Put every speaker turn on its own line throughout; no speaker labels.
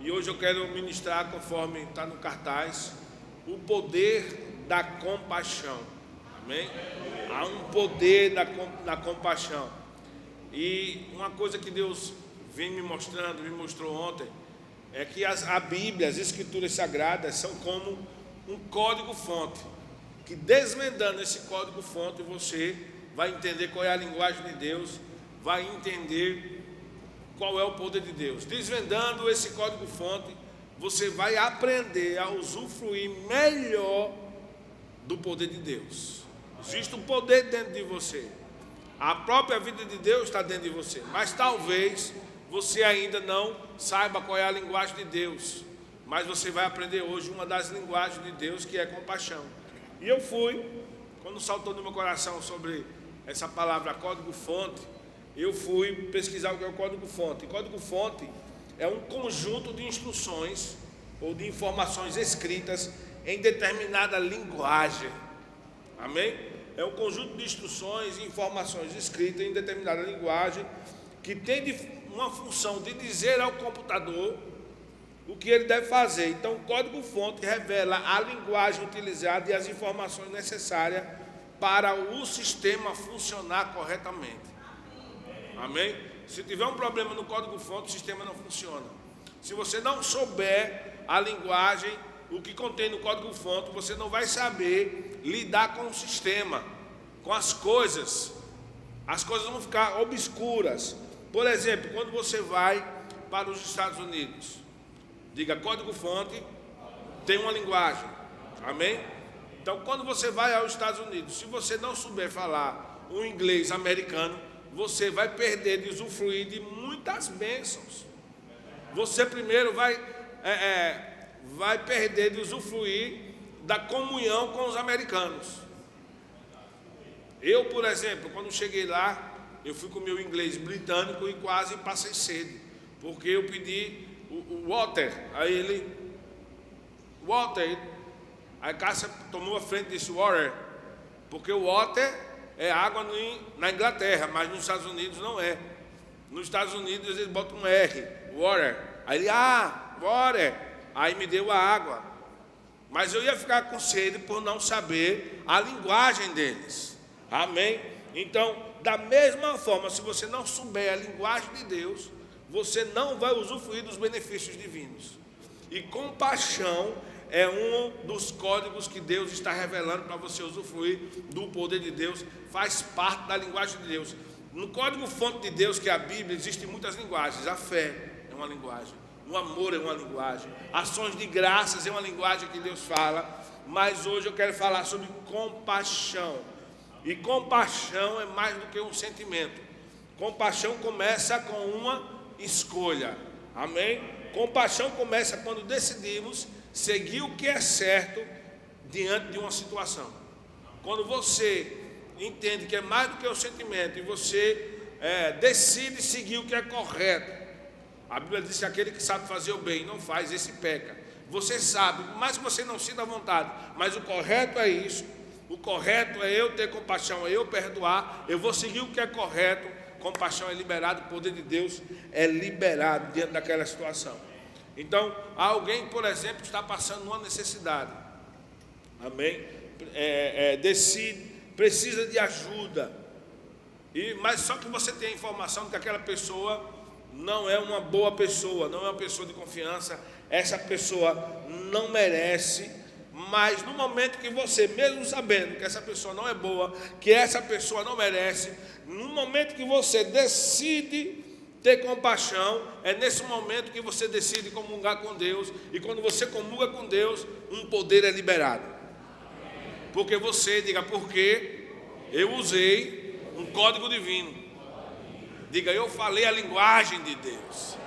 E hoje eu quero ministrar, conforme está no cartaz, o poder da compaixão. Amém? Há um poder da compaixão. E uma coisa que Deus vem me mostrando, me mostrou ontem, é que a Bíblia, as Escrituras Sagradas, são como um código-fonte, que desvendando esse código-fonte, você vai entender qual é a linguagem de Deus, vai entender qual é o poder de Deus. Desvendando esse código-fonte, você vai aprender a usufruir melhor do poder de Deus. Existe um poder dentro de você. A própria vida de Deus está dentro de você. Mas talvez você ainda não saiba qual é a linguagem de Deus. Mas você vai aprender hoje uma das linguagens de Deus, que é compaixão. E eu fui, quando saltou no meu coração sobre essa palavra código-fonte, eu fui pesquisar o que é o código-fonte. Código-fonte é um conjunto de instruções ou de informações escritas em determinada linguagem. Amém? É um conjunto de instruções e informações escritas em determinada linguagem que tem uma função de dizer ao computador o que ele deve fazer. Então, o código-fonte revela a linguagem utilizada e as informações necessárias para o sistema funcionar corretamente. Amém? Se tiver um problema no código-fonte, o sistema não funciona. Se você não souber a linguagem, o que contém no código-fonte, você não vai saber lidar com o sistema, com as coisas. As coisas vão ficar obscuras. Por exemplo, quando você vai para os Estados Unidos, diga código-fonte, tem uma linguagem. Amém? Então, quando você vai aos Estados Unidos, se você não souber falar o inglês americano, você vai perder de usufruir de muitas bênçãos. Você primeiro vai perder de usufruir da comunhão com os americanos. Eu, por exemplo, quando cheguei lá, eu fui com o meu inglês britânico e quase passei sede, porque eu pedi o water, aí ele, water, aí Cássia tomou a frente e disse water, porque o water é água na Inglaterra, mas nos Estados Unidos não é. Nos Estados Unidos eles botam um R, water. Aí ele, water. Aí me deu a água. Mas eu ia ficar com sede por não saber a linguagem deles. Amém? Então, da mesma forma, se você não souber a linguagem de Deus, você não vai usufruir dos benefícios divinos. E compaixão é um dos códigos que Deus está revelando para você usufruir do poder de Deus, faz parte da linguagem de Deus. No código-fonte de Deus, que é a Bíblia, existem muitas linguagens. A fé é uma linguagem, o amor é uma linguagem, ações de graças é uma linguagem que Deus fala, mas hoje eu quero falar sobre compaixão. E compaixão é mais do que um sentimento. Compaixão começa com uma escolha. Amém? Compaixão começa quando decidimos seguir o que é certo diante de uma situação. Quando você entende que é mais do que um sentimento e você decide seguir o que é correto. A Bíblia diz que aquele que sabe fazer o bem e não faz, esse peca. Você sabe, mas você não sinta vontade, mas o correto é isso. O correto é eu ter compaixão, é eu perdoar, eu vou seguir o que é correto. Compaixão é liberado, o poder de Deus é liberado diante daquela situação. Então, alguém, por exemplo, está passando uma necessidade. Amém? Decide, precisa de ajuda. Mas só que você tem a informação de que aquela pessoa não é uma boa pessoa, não é uma pessoa de confiança, essa pessoa não merece. Mas no momento que você, mesmo sabendo que essa pessoa não é boa, que essa pessoa não merece, no momento que você decide ter compaixão, é nesse momento que você decide comungar com Deus. E quando você comunga com Deus, um poder é liberado. Porque você, diga, porque eu usei um código divino. Diga, eu falei a linguagem de Deus.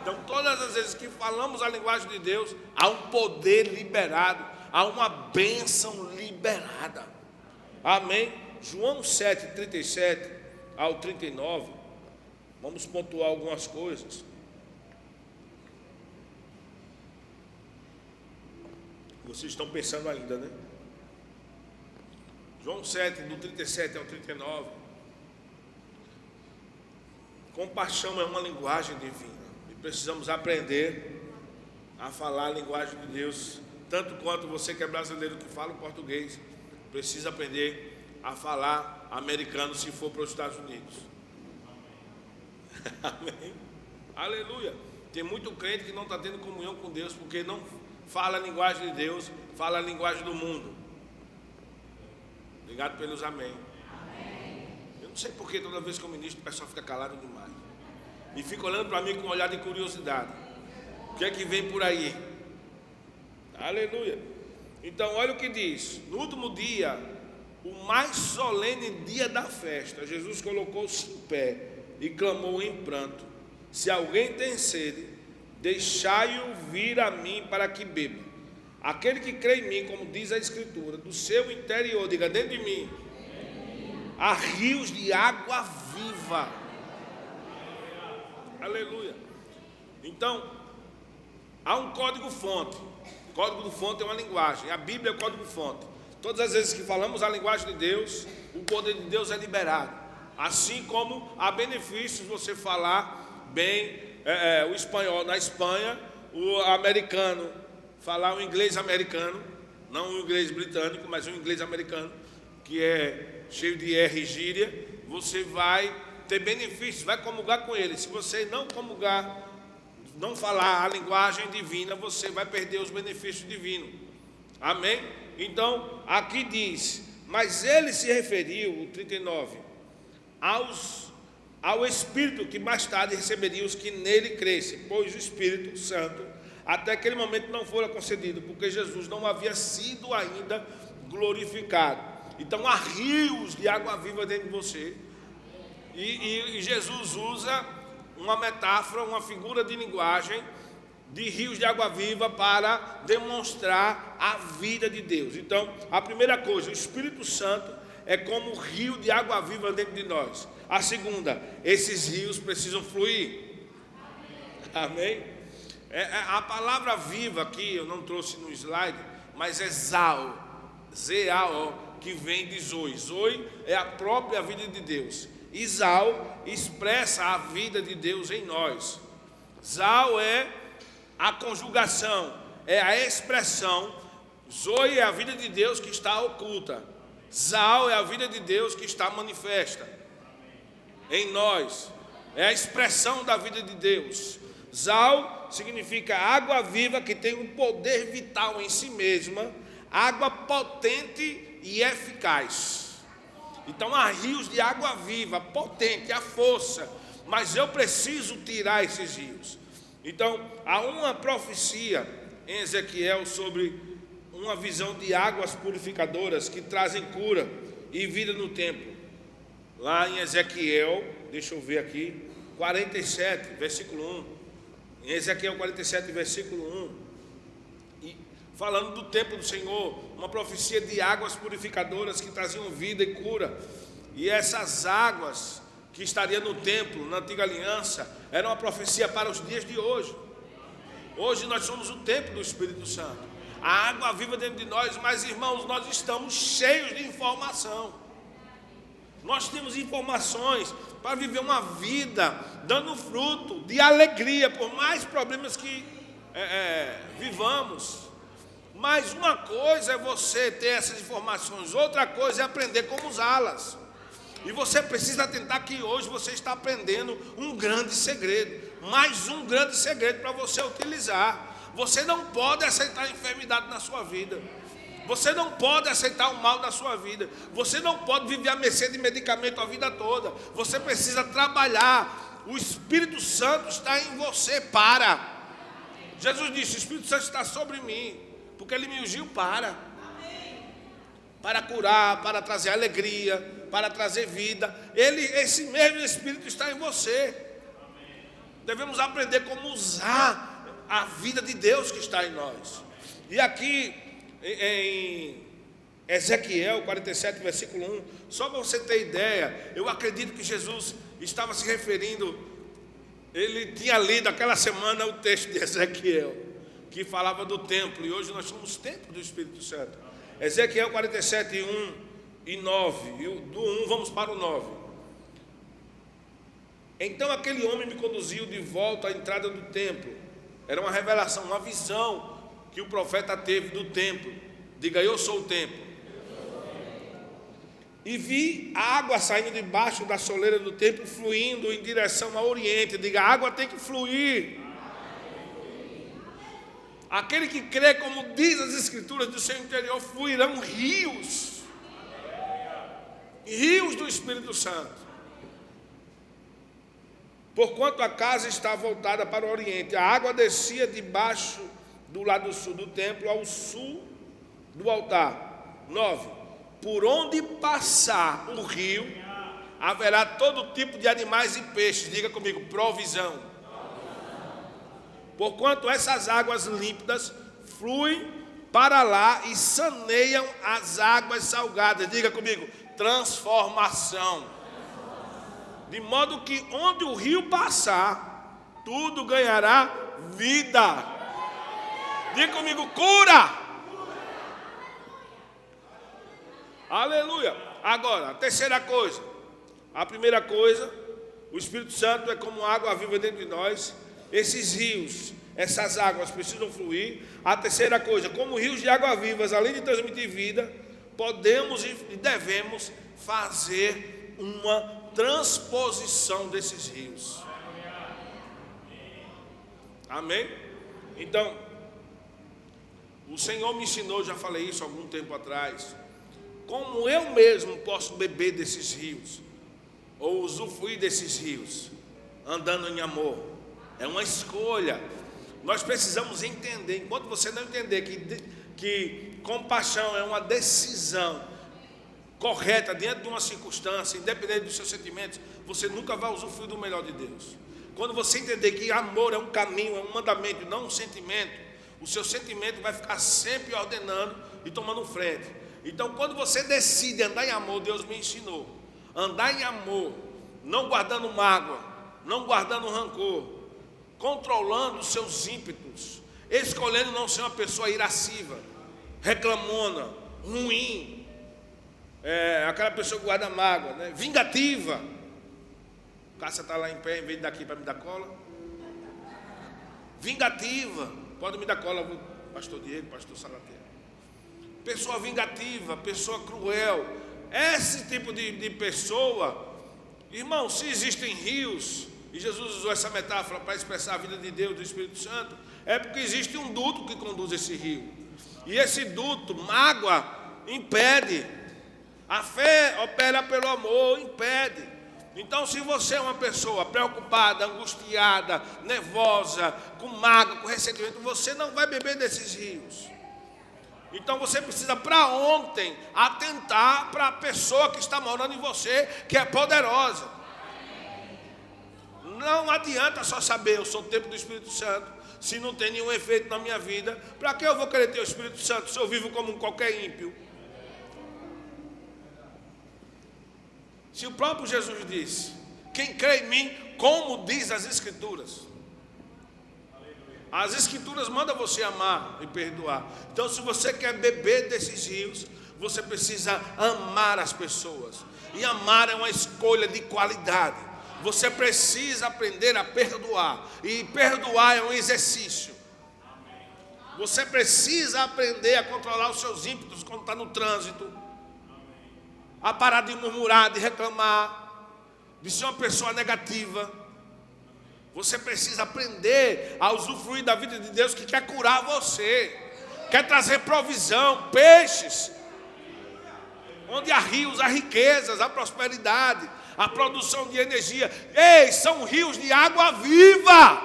Então, todas as vezes que falamos a linguagem de Deus, há um poder liberado, há uma bênção liberada. Amém? João 7, 37 ao 39. Vamos pontuar algumas coisas. Vocês estão pensando ainda, né? João 7, do 37 ao 39. Compaixão é uma linguagem divina. E precisamos aprender a falar a linguagem de Deus, tanto quanto você que é brasileiro que fala o português, precisa aprender a falar americano se for para os Estados Unidos. Amém? Aleluia. Tem muito crente que não está tendo comunhão com Deus porque não fala a linguagem de Deus, fala a linguagem do mundo. Obrigado pelos amém. Eu não sei porque toda vez que eu ministro o pessoal fica calado demais e fica olhando para mim com um olhar de curiosidade. O que é que vem por aí? Aleluia. Então olha o que diz. No último dia, o mais solene dia da festa, Jesus colocou-se em pé e clamou em pranto: se alguém tem sede, deixai-o vir a mim para que beba. Aquele que crê em mim, como diz a Escritura, do seu interior, diga, dentro de mim, há rios de água viva. Aleluia. Então, há um código-fonte. O código-fonte é uma linguagem. A Bíblia é o código-fonte. Todas as vezes que falamos a linguagem de Deus, o poder de Deus é liberado. Assim como há benefícios você falar bem o espanhol na Espanha, o americano falar o inglês americano, não o inglês britânico, mas o inglês americano, que é cheio de R e gíria, você vai ter benefícios, vai comungar com ele. Se você não comungar, não falar a linguagem divina, você vai perder os benefícios divinos. Amém? Então, aqui diz, mas ele se referiu, o 39, ao Espírito que mais tarde receberia os que nele crescem, pois o Espírito Santo até aquele momento não fora concedido, porque Jesus não havia sido ainda glorificado. Então há rios de água viva dentro de você, e Jesus usa uma metáfora, uma figura de linguagem de rios de água viva para demonstrar a vida de Deus. Então, a primeira coisa, o Espírito Santo é como um rio de água viva dentro de nós. A segunda, esses rios precisam fluir. Amém? A palavra viva aqui, eu não trouxe no slide, mas é Zao, Z-A-O, que vem de Zoe. Zoe é a própria vida de Deus. E Zao expressa a vida de Deus em nós. Zao é a conjugação, é a expressão. Zoe é a vida de Deus que está oculta. Zao é a vida de Deus que está manifesta em nós. É a expressão da vida de Deus. Zao significa água viva que tem um poder vital em si mesma, água potente e eficaz. Então há rios de água viva, potente, a força, mas eu preciso tirar esses rios. Então há uma profecia em Ezequiel sobre uma visão de águas purificadoras que trazem cura e vida no templo. Lá em Ezequiel, deixa eu ver aqui, 47, versículo 1. Em Ezequiel 47, versículo 1, e falando do templo do Senhor, uma profecia de águas purificadoras que traziam vida e cura. E essas águas que estariam no templo, na antiga aliança, era uma profecia para os dias de hoje. Hoje nós somos o templo do Espírito Santo. A água viva dentro de nós, mas irmãos, nós estamos cheios de informação. Nós temos informações para viver uma vida dando fruto de alegria, por mais problemas que vivamos. Mas uma coisa é você ter essas informações, outra coisa é aprender como usá-las. E você precisa atentar que hoje você está aprendendo um grande segredo, mais um grande segredo para você utilizar. Você não pode aceitar a enfermidade na sua vida. Você não pode aceitar o mal da sua vida. Você não pode viver à mercê de medicamento a vida toda. Você precisa trabalhar. O Espírito Santo está em você para. Jesus disse, o Espírito Santo está sobre mim, porque Ele me ungiu para curar, para trazer alegria, para trazer vida. Esse mesmo Espírito está em você. Devemos aprender como usar a vida de Deus que está em nós. E aqui em Ezequiel 47, versículo 1, só para você ter ideia, eu acredito que Jesus estava se referindo, ele tinha lido aquela semana o texto de Ezequiel, que falava do templo, e hoje nós somos templo do Espírito Santo. Ezequiel 47, 1 e 9, e do 1 vamos para o 9. Então aquele homem me conduziu de volta à entrada do templo, Era uma revelação, uma visão que o profeta teve do templo. Diga, eu sou o templo. E vi a água saindo debaixo da soleira do templo, fluindo em direção ao oriente. Diga, a água tem que fluir. Aquele que crê, como diz as escrituras, do seu interior fluirão rios. Rios do Espírito Santo. Porquanto a casa está voltada para o oriente, a água descia debaixo do lado sul do templo ao sul do altar. 9. Por onde passar o rio, haverá todo tipo de animais e peixes. Diga comigo, provisão. Porquanto essas águas límpidas fluem para lá e saneiam as águas salgadas. Diga comigo, transformação. De modo que onde o rio passar, tudo ganhará vida. Diga comigo, cura. Aleluia. Agora, a terceira coisa. A primeira coisa, o Espírito Santo é como água viva dentro de nós. Esses rios, essas águas precisam fluir. A terceira coisa, como rios de água vivas, além de transmitir vida, podemos e devemos fazer uma transposição desses rios. Amém? Então, o Senhor me ensinou, já falei isso há algum tempo atrás, como eu mesmo posso beber desses rios, ou usufruir desses rios, andando em amor. É uma escolha. Nós precisamos entender, enquanto você não entender que compaixão é uma decisão correta diante de uma circunstância, independente dos seus sentimentos, você nunca vai usufruir do melhor de Deus. Quando você entender que amor é um caminho, é um mandamento, não um sentimento, o seu sentimento vai ficar sempre ordenando e tomando frente. Então, quando você decide andar em amor, Deus me ensinou, andar em amor, não guardando mágoa, não guardando rancor, controlando os seus ímpetos, escolhendo não ser uma pessoa irascível, reclamona, ruim, aquela pessoa que guarda mágoa, né? Vingativa. O Cássia está lá em pé, em vez de daqui para me dar cola. Vingativa. Pode me dar cola, pastor Diego, pastor Salateiro. Pessoa vingativa, pessoa cruel. Esse tipo de pessoa, irmão, se existem rios, e Jesus usou essa metáfora para expressar a vida de Deus, do Espírito Santo, é porque existe um duto que conduz esse rio. E esse duto, mágoa, impede. A fé opera pelo amor, impede. Então, se você é uma pessoa preocupada, angustiada, nervosa, com mágoa, com ressentimento, você não vai beber desses rios. Então você precisa para ontem atentar para a pessoa que está morando em você, que é poderosa. Não adianta só saber, eu sou o templo do Espírito Santo, se não tem nenhum efeito na minha vida. Para que eu vou querer ter o Espírito Santo se eu vivo como qualquer ímpio? Se o próprio Jesus disse, quem crê em mim, como diz as Escrituras. As Escrituras mandam você amar e perdoar. Então, se você quer beber desses rios, você precisa amar as pessoas. E amar é uma escolha de qualidade. Você precisa aprender a perdoar. E perdoar é um exercício. Você precisa aprender a controlar os seus ímpetos quando está no trânsito. A parar de murmurar, de reclamar, de ser uma pessoa negativa. Você precisa aprender a usufruir da vida de Deus que quer curar você, quer trazer provisão, peixes. Onde há rios, há riquezas, há prosperidade, há produção de energia. Ei, são rios de água viva.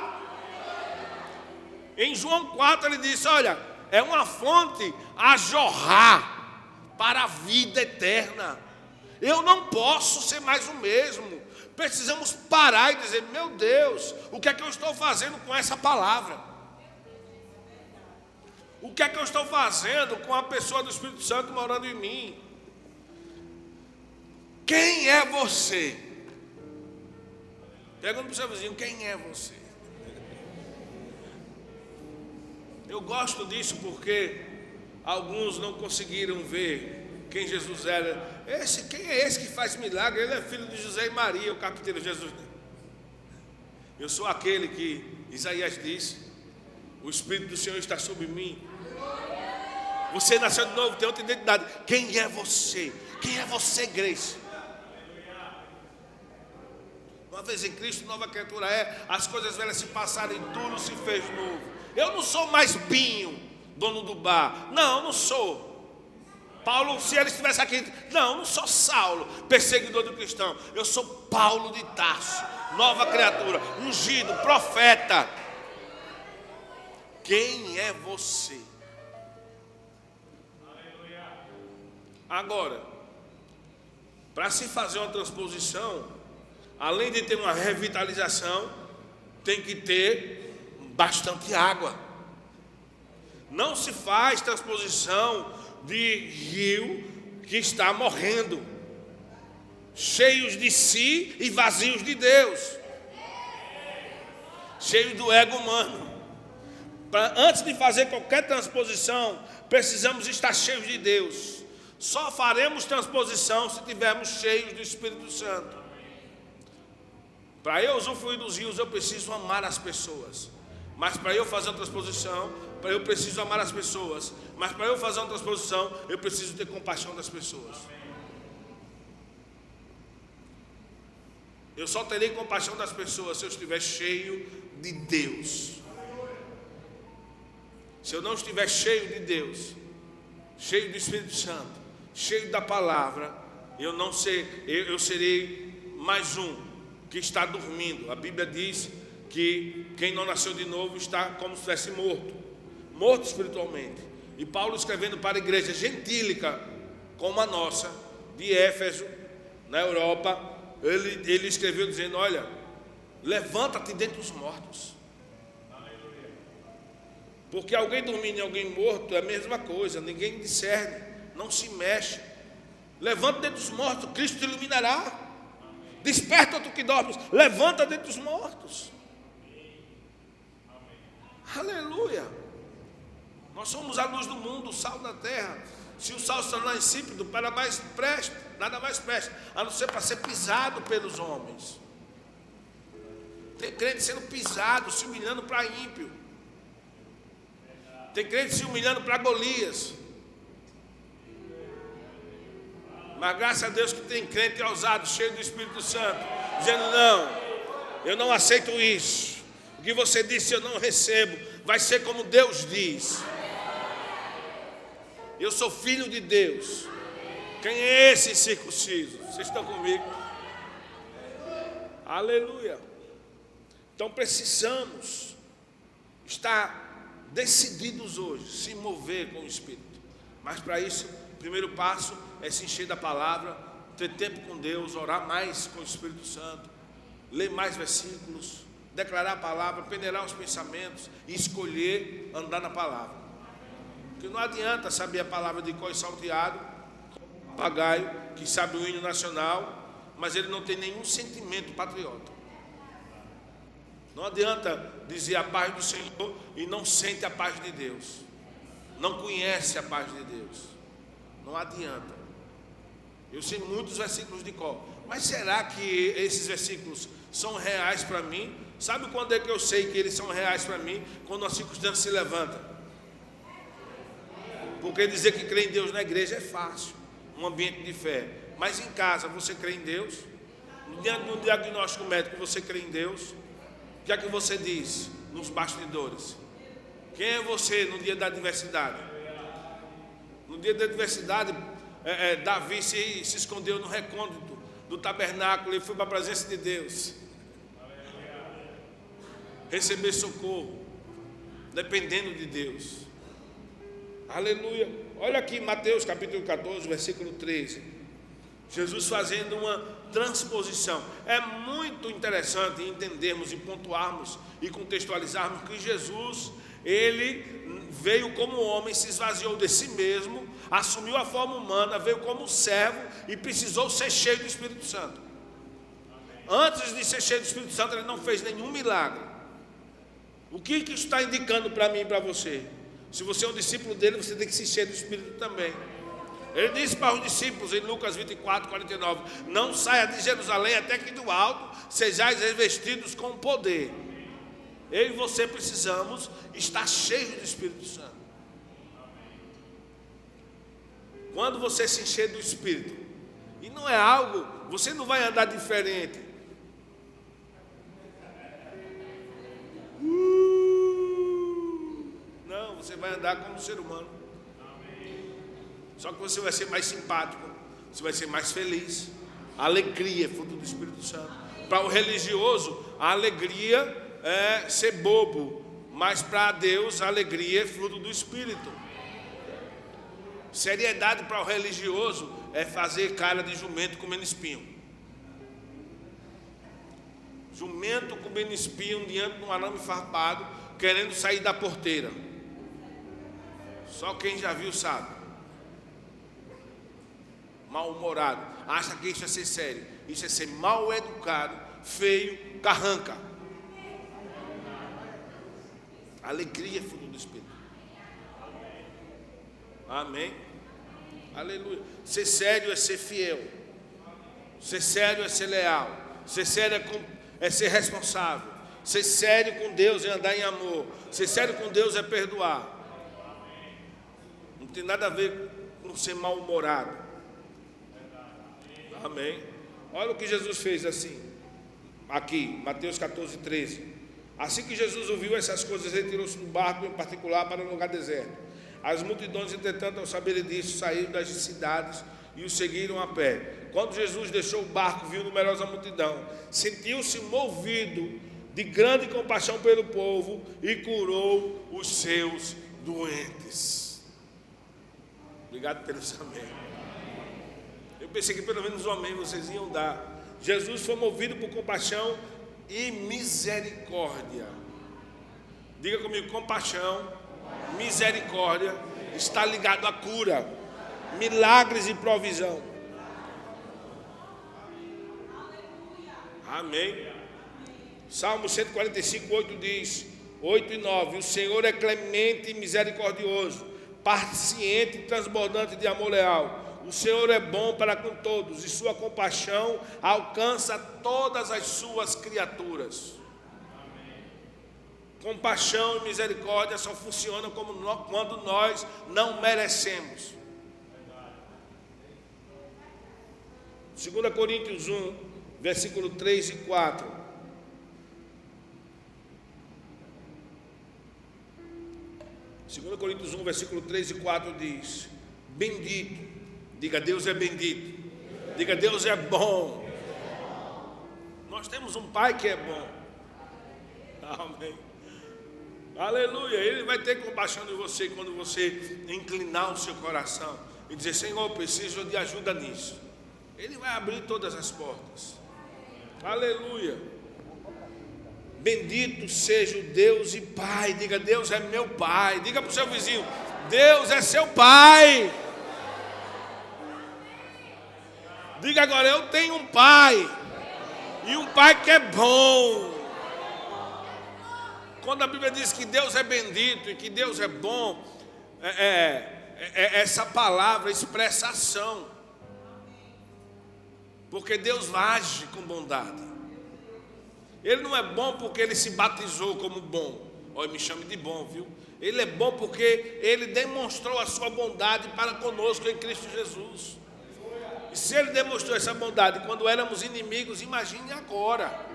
Em João 4 ele disse, olha, é uma fonte a jorrar para a vida eterna. Eu não posso ser mais o mesmo. Precisamos parar e dizer, meu Deus, o que é que eu estou fazendo com essa palavra? O que é que eu estou fazendo com a pessoa do Espírito Santo morando em mim? Quem é você? Pergunta para o seu vizinho, quem é você? Eu gosto disso porque alguns não conseguiram ver quem Jesus era. Quem é esse que faz milagre? Ele é filho de José e Maria, o carpinteiro Jesus. Eu sou aquele que Isaías disse, O Espírito do Senhor está sobre mim. Você nasceu de novo, tem outra identidade. Quem é você? Quem é você, Grace? Uma vez em Cristo, nova criatura é. As coisas velhas se passaram e tudo se fez novo. Eu não sou mais Binho, dono do bar. Não, eu não sou. Paulo, se ele estivesse aqui, não, eu não sou Saulo, perseguidor do cristão. Eu sou Paulo de Tarso, nova criatura, ungido, profeta. Quem é você? Agora, para se fazer uma transposição, além de ter uma revitalização, tem que ter bastante água. Não se faz transposição de rio que está morrendo, cheios de si e vazios de Deus, cheios do ego humano. Antes de fazer qualquer transposição, precisamos estar cheios de Deus. Só faremos transposição se estivermos cheios do Espírito Santo. Para eu usufruir dos rios, eu preciso amar as pessoas. Mas para eu fazer uma transposição, eu preciso amar as pessoas. Mas para eu fazer uma transposição, eu preciso ter compaixão das pessoas. Eu só terei compaixão das pessoas se eu estiver cheio de Deus. Se eu não estiver cheio de Deus, cheio do Espírito Santo, cheio da palavra, eu serei mais um que está dormindo. A Bíblia diz que quem não nasceu de novo está como se estivesse morto espiritualmente. E Paulo, escrevendo para a igreja gentílica como a nossa, de Éfeso, na Europa, ele escreveu dizendo: olha, levanta-te dentre os mortos. Porque alguém dormindo e alguém morto é a mesma coisa, ninguém discerne, não se mexe. Levanta dentre os mortos, Cristo te iluminará. Desperta tu que dormes, levanta dentre os mortos. Aleluia. Nós somos a luz do mundo, o sal da terra. Se o sal se tornar insípido, nada mais presta, a não ser para ser pisado pelos homens. Tem crente sendo pisado, se humilhando para ímpio. Tem crente se humilhando para Golias. Mas graças a Deus que tem crente ousado, cheio do Espírito Santo, dizendo: não, eu não aceito isso. O que você disse eu não recebo. Vai ser como Deus diz. Eu sou filho de Deus. Quem é esse incircunciso? Vocês estão comigo? Aleluia. Então precisamos estar decididos hoje, se mover com o Espírito. Mas para isso, o primeiro passo é se encher da palavra, ter tempo com Deus, orar mais com o Espírito Santo, ler mais versículos, declarar a palavra, peneirar os pensamentos e escolher andar na palavra. Porque não adianta saber a palavra de cor e salteado, papagaio que sabe o hino nacional, mas ele não tem nenhum sentimento patriota. Não adianta dizer a paz do Senhor e não sente a paz de Deus, não conhece a paz de Deus. Não adianta. Eu sei muitos versículos de cor, mas será que esses versículos são reais para mim? Sabe quando é que eu sei que eles são reais para mim? Quando a circunstância se levanta. Porque dizer que crê em Deus na igreja é fácil, um ambiente de fé. Mas em casa você crê em Deus? Diante do diagnóstico médico você crê em Deus? O que é que você diz nos bastidores? Quem é você no dia da adversidade? No dia da adversidade, Davi se escondeu no recôndito do tabernáculo e foi para a presença de Deus receber socorro, dependendo de Deus. Aleluia. Olha aqui Mateus capítulo 14, versículo 13. Jesus fazendo uma transposição. É muito interessante entendermos e pontuarmos e contextualizarmos que Jesus, ele veio como homem, se esvaziou de si mesmo, assumiu a forma humana, veio como servo e precisou ser cheio do Espírito Santo. Antes de ser cheio do Espírito Santo, ele não fez nenhum milagre. O que isso está indicando para mim e para você? Se você é um discípulo dele, você tem que se encher do Espírito também. Ele disse para os discípulos em Lucas 24, 49: não saia de Jerusalém até que do alto sejais revestidos com poder. Eu e você precisamos estar cheios do Espírito Santo. Quando você se encher do Espírito, e não é algo, você não vai andar diferente. Não, você vai andar como ser humano. Só que você vai ser mais simpático, você vai ser mais feliz. A alegria é fruto do Espírito Santo. Para o religioso, a alegria é ser bobo, mas para Deus a alegria é fruto do Espírito. Seriedade para o religioso é fazer cara de jumento comendo espinho. Jumento comendo espinho diante de um arame farpado, querendo sair da porteira. Só quem já viu sabe. Mal-humorado, acha que isso é ser sério. Isso é ser mal educado, feio, carranca. Alegria é fruto do Espírito. Amém? Aleluia. Ser sério é ser fiel. Ser sério é ser leal. Ser sério é ser responsável. Ser sério com Deus é andar em amor. Ser sério com Deus é perdoar. Não tem nada a ver com ser mal-humorado. Amém? Olha o que Jesus fez assim. Aqui, Mateus 14, 13. Assim que Jesus ouviu essas coisas, retirou-se do barco em particular para um lugar deserto. As multidões, entretanto, ao saberem disso, saíram das cidades e o seguiram a pé. Quando Jesus deixou o barco, viu numerosa multidão. Sentiu-se movido de grande compaixão pelo povo e curou os seus doentes. Obrigado pelos amém. Eu pensei que pelo menos um amém vocês iam dar. Jesus foi movido por compaixão e misericórdia. Diga comigo, compaixão, misericórdia está ligado à cura, milagres e provisão. Amém. Salmo 145, 8 diz, 8 e 9: o Senhor é clemente e misericordioso, paciente e transbordante de amor leal. O Senhor é bom para com todos, e sua compaixão alcança todas as suas criaturas. Compaixão e misericórdia só funcionam quando nós não merecemos. 2 Coríntios 1, versículo 3 e 4. 2 Coríntios 1, versículo 3 e 4 diz: bendito. Diga, Deus é bendito. Diga, Deus é bom. Nós temos um Pai que é bom. Amém. Aleluia. Ele vai ter compaixão de você quando você inclinar o seu coração e dizer: Senhor, eu preciso de ajuda nisso. Ele vai abrir todas as portas. Aleluia. Bendito seja o Deus e Pai. Diga, Deus é meu Pai. Diga para o seu vizinho: Deus é seu Pai. Diga agora: eu tenho um Pai, e um Pai que é bom. Quando a Bíblia diz que Deus é bendito e que Deus é bom, essa palavra expressa ação, porque Deus age com bondade. Ele não é bom porque ele se batizou como bom. Olha, me chame de bom, viu? Ele é bom porque ele demonstrou a sua bondade para conosco em Cristo Jesus. E se ele demonstrou essa bondade quando éramos inimigos, imagine agora.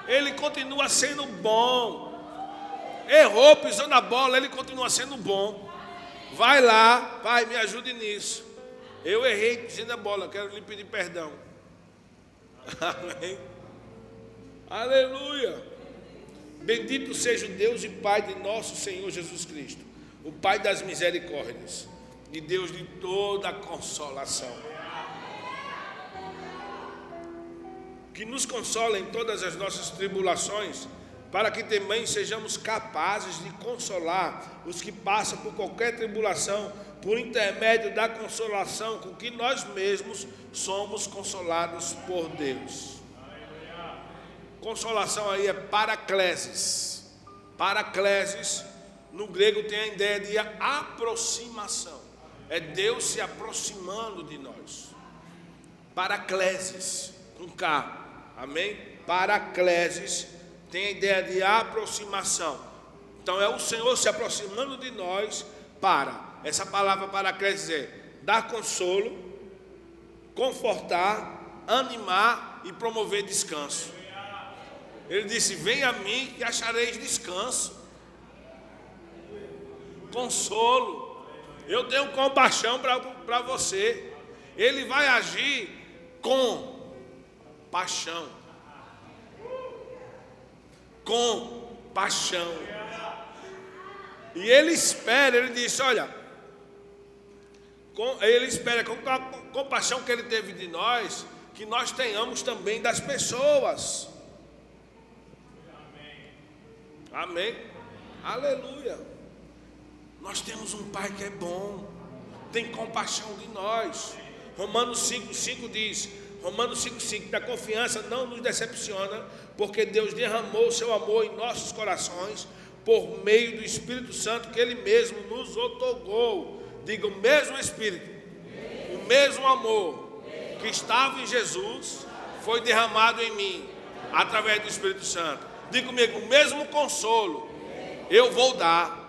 Ele continua sendo bom. Errou, pisou na bola, ele continua sendo bom. Vai lá, Pai, me ajude nisso. Eu errei pisando a bola, quero lhe pedir perdão. Amém. Aleluia. Bendito seja o Deus e Pai de nosso Senhor Jesus Cristo, o Pai das misericórdias e Deus de toda a consolação, que nos consola em todas as nossas tribulações, para que também sejamos capazes de consolar os que passam por qualquer tribulação, por intermédio da consolação com que nós mesmos somos consolados por Deus. Consolação aí é paraclesis. Paraclesis, no grego, tem a ideia de aproximação. É Deus se aproximando de nós. Paraclesis, com K. Amém? Paracleses tem a ideia de aproximação. Então é o Senhor se aproximando de nós para. Essa palavra paracleses é dar consolo, confortar, animar e promover descanso. Ele disse: venha a mim que achareis descanso, consolo. Eu tenho compaixão para você. Ele vai agir com paixão. Com paixão. E ele espera, ele disse: olha, ele espera com a compaixão que ele teve de nós, que nós tenhamos também das pessoas. Amém. Aleluia. Nós temos um Pai que é bom, tem compaixão de nós. Romanos 5,5 diz: Romanos 5,5, da confiança não nos decepciona, porque Deus derramou o seu amor em nossos corações, por meio do Espírito Santo que Ele mesmo nos outorgou. Diga: o mesmo Espírito, o mesmo amor que estava em Jesus, foi derramado em mim, através do Espírito Santo. Diga comigo: o mesmo consolo eu vou dar.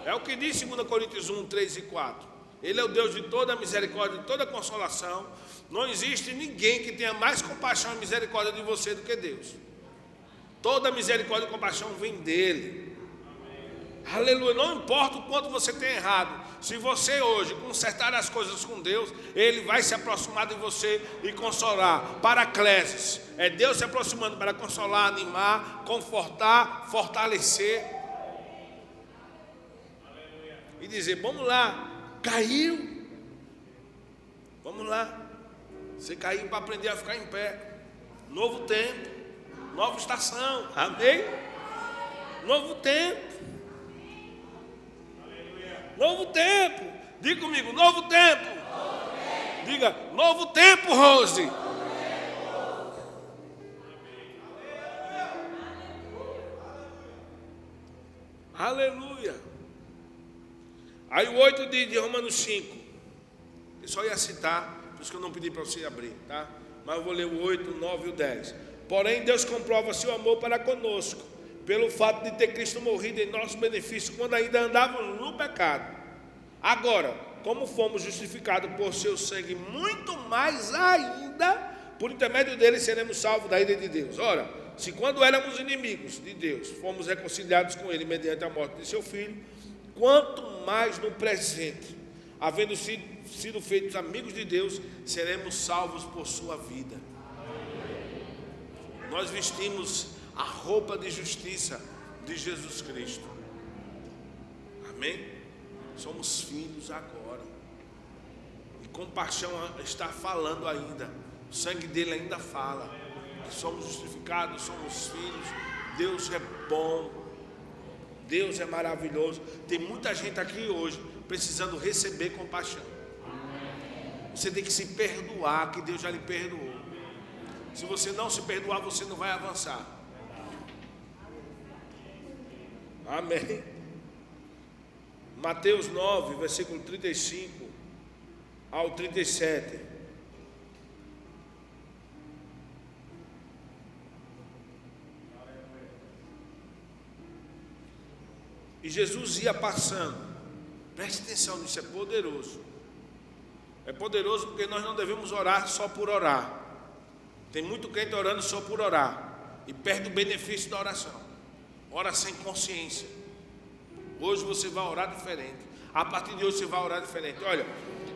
É o que diz 2 Coríntios 1, 3 e 4. Ele é o Deus de toda misericórdia, de toda consolação. Não existe ninguém que tenha mais compaixão e misericórdia de você do que Deus. Toda misericórdia e compaixão vem dele. Aleluia. Não importa o quanto você tenha errado, se você hoje consertar as coisas com Deus, Ele vai se aproximar de você e consolar. Paracleses é Deus se aproximando para consolar, animar, confortar, fortalecer. E dizer: vamos lá, caiu, vamos lá. Você caiu para aprender a ficar em pé. Novo tempo, nova estação. Amém? Novo tempo. Novo tempo. Diga comigo: novo tempo. Novo tempo. Diga: novo tempo, Rose. Aleluia. Aí o 8 de Romanos 5. Eu só ia citar, por isso que eu não pedi para você abrir, tá? Mas eu vou ler o 8, o 9 e o 10. Porém, Deus comprova seu amor para conosco, pelo fato de ter Cristo morrido em nosso benefício, quando ainda andávamos no pecado. Agora, como fomos justificados por seu sangue, muito mais ainda, por intermédio dele seremos salvos da ira de Deus. Ora, se quando éramos inimigos de Deus, fomos reconciliados com ele mediante a morte de seu Filho, quanto mais no presente, havendo sido feitos amigos de Deus, seremos salvos por sua vida. Nós vestimos a roupa de justiça de Jesus Cristo. Amém? Somos filhos agora. E compaixão está falando ainda. O sangue dele ainda fala. Que somos justificados, somos filhos. Deus é bom. Deus é maravilhoso. Tem muita gente aqui hoje precisando receber compaixão. Você tem que se perdoar, que Deus já lhe perdoou. Se você não se perdoar, você não vai avançar. Amém. Mateus 9, versículo 35 ao 37. E Jesus ia passando. Preste atenção nisso, é poderoso. É poderoso porque nós não devemos orar só por orar. Tem muito crente orando só por orar e perde o benefício da oração. Ora sem consciência. Hoje você vai orar diferente. A partir de hoje você vai orar diferente. Olha,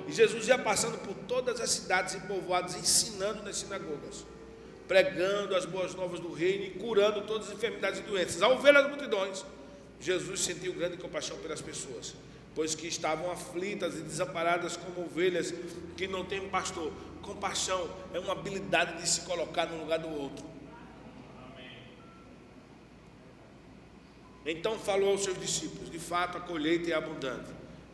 e Jesus ia passando por todas as cidades e povoados, ensinando nas sinagogas, pregando as boas novas do reino e curando todas as enfermidades e doenças. Ao ver as multidões, Jesus sentiu grande compaixão pelas pessoas, pois que estavam aflitas e desamparadas como ovelhas que não têm um pastor. Compaixão é uma habilidade de se colocar no lugar do outro. Então falou aos seus discípulos: de fato a colheita é abundante,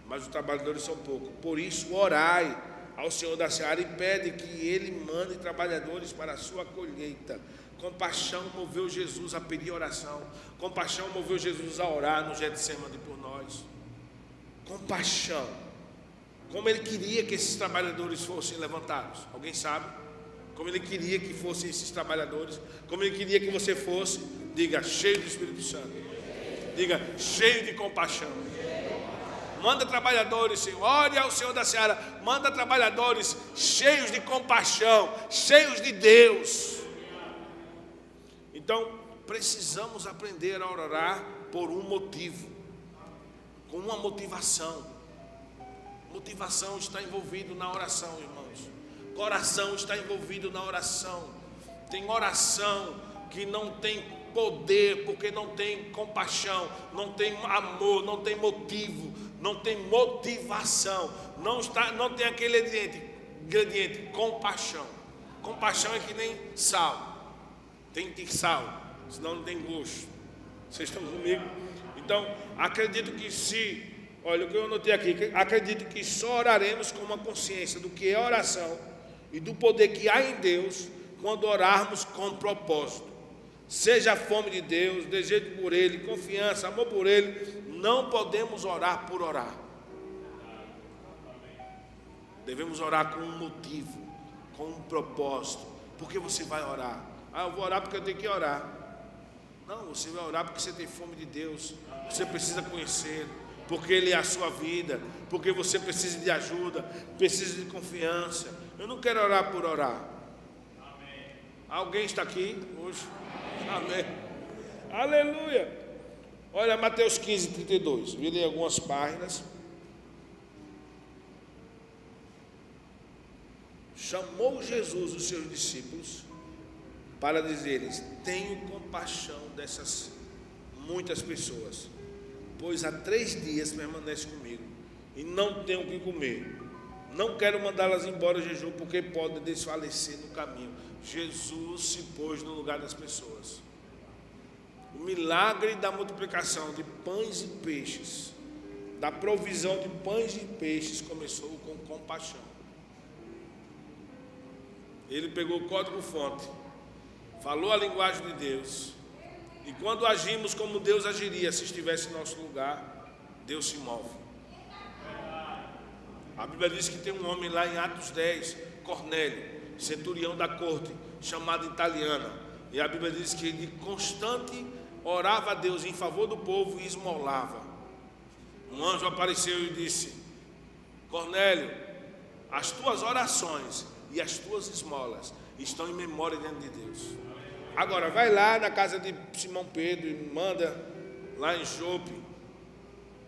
mas os trabalhadores são poucos. Por isso orai ao Senhor da seara e pede que Ele mande trabalhadores para a sua colheita. Compaixão moveu Jesus a pedir oração. Compaixão moveu Jesus a orar no Getsemane por nós. Compaixão. Como Ele queria que esses trabalhadores fossem levantados. Alguém sabe? como Ele queria que fossem esses trabalhadores, como Ele queria que você fosse. Diga, cheio do Espírito Santo. Diga, cheio de compaixão. Manda trabalhadores, Senhor, ore ao Senhor da Seara, manda trabalhadores cheios de compaixão, cheios de Deus. Então, precisamos aprender a orar por um motivo, com uma motivação. Motivação está envolvido na oração, irmãos. Coração está envolvido na oração. Tem oração que não tem poder, porque não tem compaixão, não tem amor, não tem motivo, não tem motivação, não tem aquele ingrediente, compaixão. Compaixão é que nem sal, tem que ter sal, senão não tem gosto. Vocês estão comigo? Então, acredito que olha o que eu anotei aqui, acredito que só oraremos com uma consciência do que é oração e do poder que há em Deus quando orarmos com propósito. Seja a fome de Deus, desejo por Ele, confiança, amor por Ele. Não podemos orar por orar. Devemos orar com um motivo, com um propósito. Por que você vai orar? Eu vou orar porque eu tenho que orar. Não, você vai orar porque você tem fome de Deus. Você precisa conhecer, porque Ele é a sua vida, porque você precisa de ajuda, precisa de confiança. Eu não quero orar por orar. Alguém está aqui hoje? Amém. Aleluia. Olha Mateus 15, 32. Vi ler algumas páginas. Chamou Jesus os seus discípulos para dizer-lhes: tenho compaixão dessas muitas pessoas, pois há 3 dias permanece comigo e não tenho o que comer. Não quero mandá-las embora em jejum, porque podem desfalecer no caminho. Jesus se pôs no lugar das pessoas. O milagre da multiplicação de pães e peixes, da provisão de pães e peixes, começou com compaixão. Ele pegou o código-fonte, falou a linguagem de Deus, e quando agimos como Deus agiria se estivesse em nosso lugar, Deus se move. A Bíblia diz que tem um homem lá em Atos 10, Cornélio, centurião da corte, chamado Italiana, e a Bíblia diz que ele constante orava a Deus em favor do povo e esmolava. Um anjo apareceu e disse: Cornélio, as tuas orações e as tuas esmolas estão em memória diante de Deus. Agora vai lá na casa de Simão Pedro e manda lá em Jope.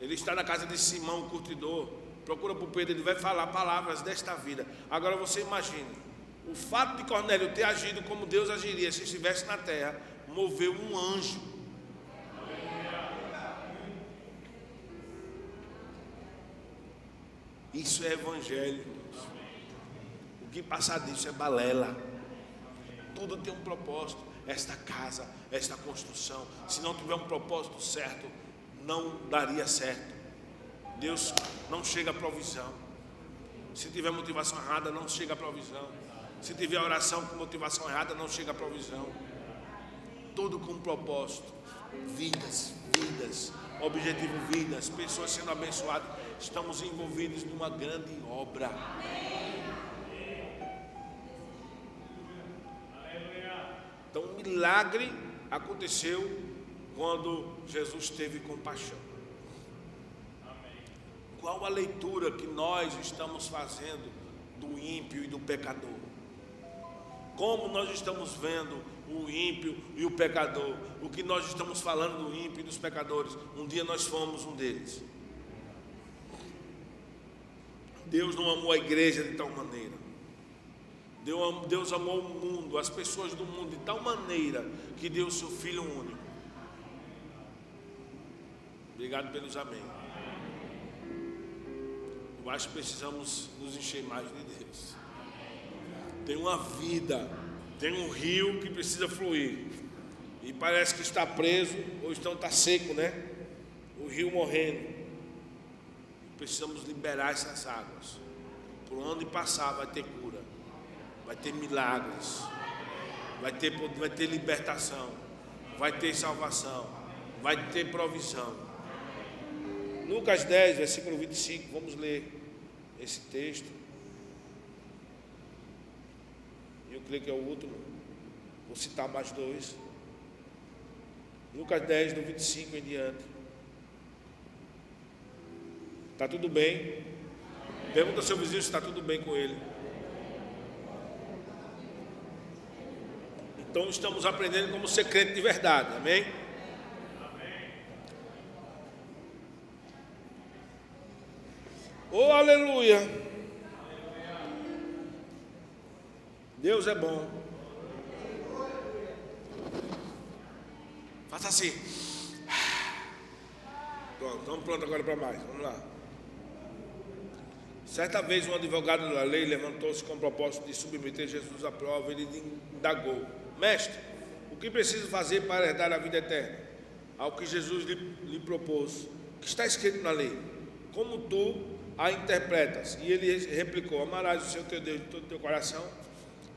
Ele está na casa de Simão, o curtidor. Procura por Pedro, ele vai falar palavras desta vida. Agora você imagine, o fato de Cornélio ter agido como Deus agiria se estivesse na terra, moveu um anjo. Isso é evangelho, irmãos. O que passar disso é balela. Tudo tem um propósito. Esta casa, esta construção, se não tiver um propósito certo, não daria certo. Deus não chega à provisão. Se tiver motivação errada, não chega à provisão. Se tiver oração com motivação errada, não chega à provisão. Tudo com propósito. Vidas, objetivo vidas, pessoas sendo abençoadas. Estamos envolvidos numa grande obra. Então um milagre aconteceu quando Jesus teve compaixão. Qual a leitura que nós estamos fazendo do ímpio e do pecador? Como nós estamos vendo o ímpio e o pecador? O que nós estamos falando do ímpio e dos pecadores? Um dia nós fomos um deles. Deus não amou a igreja de tal maneira. Deus amou o mundo, as pessoas do mundo de tal maneira que deu o seu Filho único. Obrigado pelos amém. Eu acho que precisamos nos encher mais de Deus. Tem uma vida, tem um rio que precisa fluir. E parece que está preso, ou então está seco, né? O rio morrendo. Precisamos liberar essas águas. Por onde passar vai ter cura, vai ter milagres, vai ter libertação, vai ter salvação, vai ter provisão. Lucas 10, versículo 25, vamos ler esse texto. e eu creio que é o último, vou citar mais dois. Lucas 10, do 25 em diante. Está tudo bem? Pergunta ao seu vizinho se está tudo bem com ele. Então estamos aprendendo como ser crente de verdade, amém? Oh, aleluia! Deus é bom. Faça assim. Pronto, estamos prontos agora para mais. Vamos lá. Certa vez um advogado da lei levantou-se com o propósito de submeter Jesus à prova. Ele indagou: Mestre, o que preciso fazer para herdar a vida eterna? Ao que Jesus lhe propôs: o que está escrito na lei? Como tu a interpretas? E ele replicou: amarás o Senhor teu Deus de todo o teu coração,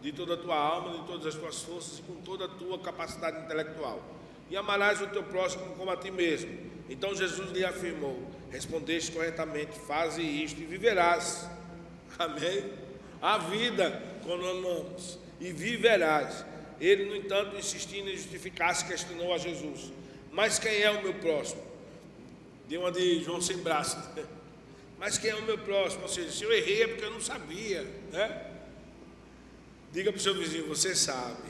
de toda a tua alma, de todas as tuas forças e com toda a tua capacidade intelectual, e amarás o teu próximo como a ti mesmo. Então Jesus lhe afirmou: respondeste corretamente, faze isto e viverás. Amém? A vida quando amamos, e viverás. Ele, no entanto, insistindo em justificar-se, questionou a Jesus: mas quem é o meu próximo? Deu uma de João sem braço. Mas quem é o meu próximo? Ou seja, se eu errei é porque eu não sabia, né? Diga para o seu vizinho: você sabe.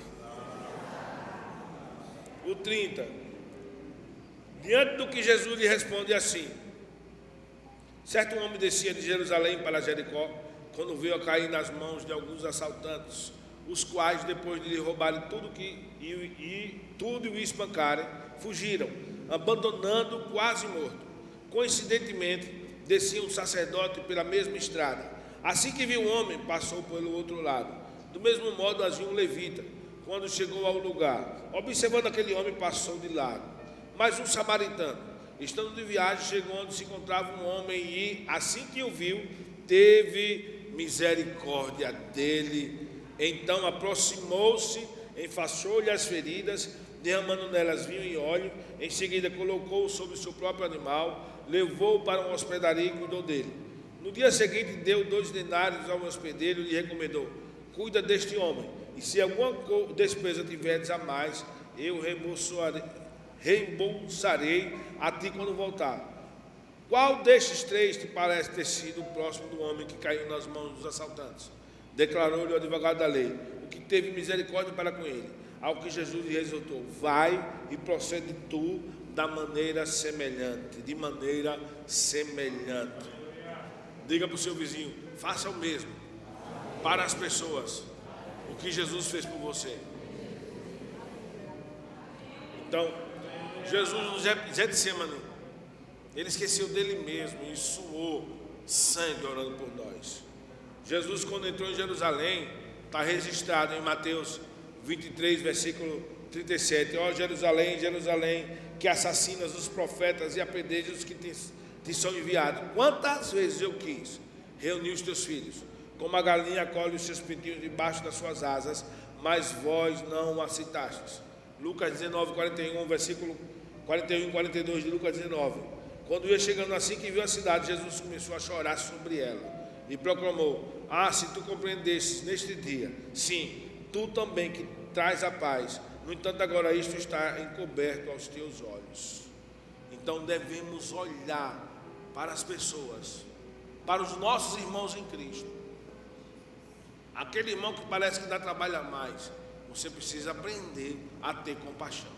O 30. Diante do que Jesus lhe responde assim: certo homem descia de Jerusalém para Jericó, quando veio a cair nas mãos de alguns assaltantes, os quais, depois de lhe roubarem tudo e o espancarem, fugiram, abandonando quase morto. Coincidentemente, descia um sacerdote pela mesma estrada. Assim que viu o homem, passou pelo outro lado. Do mesmo modo, havia um levita. Quando chegou ao lugar, observando aquele homem, passou de lado. Mas um samaritano, estando de viagem, chegou onde se encontrava um homem e, assim que o viu, teve misericórdia dele. Então aproximou-se, enfaixou-lhe as feridas, derramando nelas vinho e óleo. Em seguida colocou-o sobre o seu próprio animal, levou-o para uma hospedaria e cuidou dele. No dia seguinte deu 2 denários ao hospedeiro e lhe recomendou: cuida deste homem, e se alguma despesa tiveres a mais, eu reembolsarei a ti quando voltar. Qual destes 3 te parece ter sido o próximo do homem que caiu nas mãos dos assaltantes? Declarou-lhe o advogado da lei: o que teve misericórdia para com ele. Ao que Jesus lhe exortou: vai e procede tu da maneira semelhante. De maneira semelhante. Diga para o seu vizinho: faça o mesmo para as pessoas o que Jesus fez por você. Então, Jesus no Getsemane, ele esqueceu dele mesmo e suou sangue orando por nós. Jesus, quando entrou em Jerusalém, está registrado em Mateus 23, versículo 37. Ó Jerusalém, Jerusalém, que assassinas os profetas e apedrejas os que te são enviados. Quantas vezes eu quis reunir os teus filhos, como a galinha acolhe os seus pintinhos debaixo das suas asas, mas vós não aceitastes. Lucas 19, 41, versículo 41 e 42 de Lucas 19. Quando ia chegando, assim que viu a cidade, Jesus começou a chorar sobre ela e proclamou: ah, se tu compreendesses neste dia, sim, tu também que traz a paz. No entanto, agora isto está encoberto aos teus olhos. Então devemos olhar para as pessoas, para os nossos irmãos em Cristo. Aquele irmão que parece que dá trabalho a mais, você precisa aprender a ter compaixão.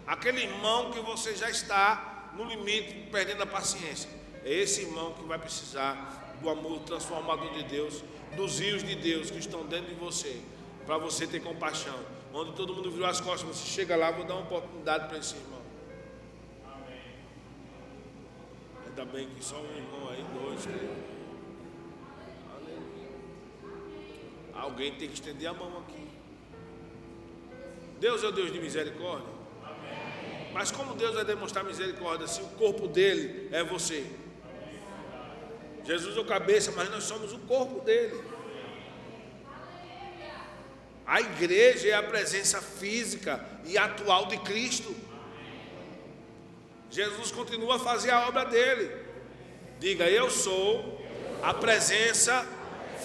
Aquele irmão que você já está no limite, perdendo a paciência, é esse irmão que vai precisar do amor transformador de Deus, dos rios de Deus que estão dentro de você, para você ter compaixão. Onde todo mundo virou as costas, você chega lá, vou dar uma oportunidade para esse irmão. Amém. Ainda bem que só um irmão aí, 2, 3. Alguém tem que estender a mão aqui. Deus é o Deus de misericórdia. Amém. Mas como Deus vai demonstrar misericórdia se o corpo dele é você? Jesus é o cabeça, mas nós somos o corpo dele. A igreja é a presença física e atual de Cristo. Jesus continua a fazer a obra dele. Diga: eu sou a presença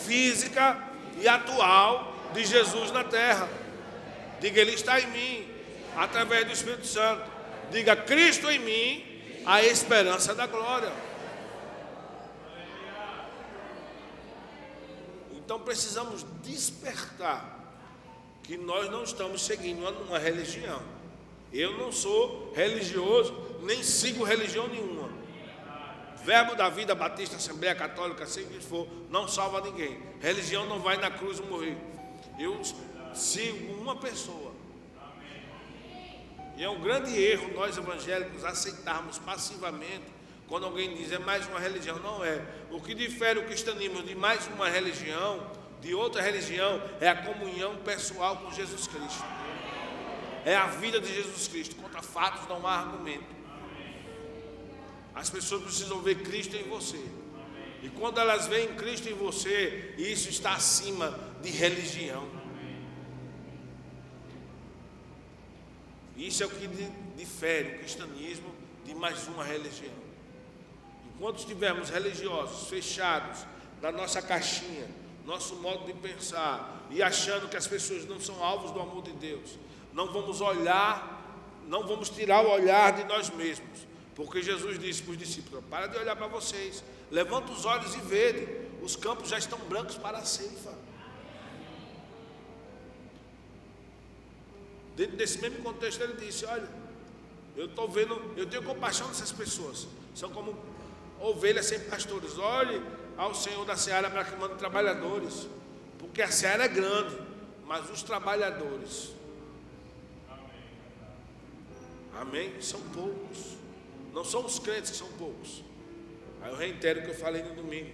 física e atual de Jesus na terra. Diga, Ele está em mim, através do Espírito Santo. Diga, Cristo em mim, a esperança da glória. Então precisamos despertar que nós não estamos seguindo uma religião. Eu não sou religioso, nem sigo religião nenhuma. Verbo da Vida, Batista, Assembleia Católica, seja o que for, não salva ninguém. Religião não vai na cruz morrer. Eu sigo uma pessoa. E é um grande erro nós evangélicos aceitarmos passivamente quando alguém diz é mais uma religião. Não é. O que difere o cristianismo de mais uma religião, de outra religião, é a comunhão pessoal com Jesus Cristo. É a vida de Jesus Cristo. Contra fatos não há argumento. As pessoas precisam ver Cristo em você. E quando elas veem Cristo em você, isso está acima de religião. Isso é o que difere o cristianismo de mais uma religião. Enquanto estivermos religiosos, fechados na nossa caixinha, nosso modo de pensar, e achando que as pessoas não são alvos do amor de Deus, não vamos olhar, não vamos tirar o olhar de nós mesmos. Porque Jesus disse para os discípulos: para de olhar para vocês, levanta os olhos e vede, os campos já estão brancos para a ceifa. Dentro desse mesmo contexto ele disse: olha, eu estou vendo, eu tenho compaixão dessas pessoas, são como ovelhas sem pastores. Olhe ao Senhor da seara para que mande trabalhadores, porque a seara é grande, mas os trabalhadores, amém, são poucos. Não são os crentes que são poucos. Aí eu reitero o que eu falei no domingo.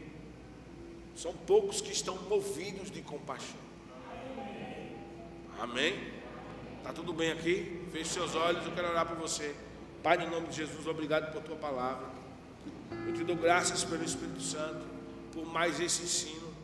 São poucos que estão movidos de compaixão. Amém? Está tudo bem aqui? Feche seus olhos, eu quero orar por você. Pai, no nome de Jesus, obrigado por tua palavra. Eu te dou graças pelo Espírito Santo, por mais esse ensino.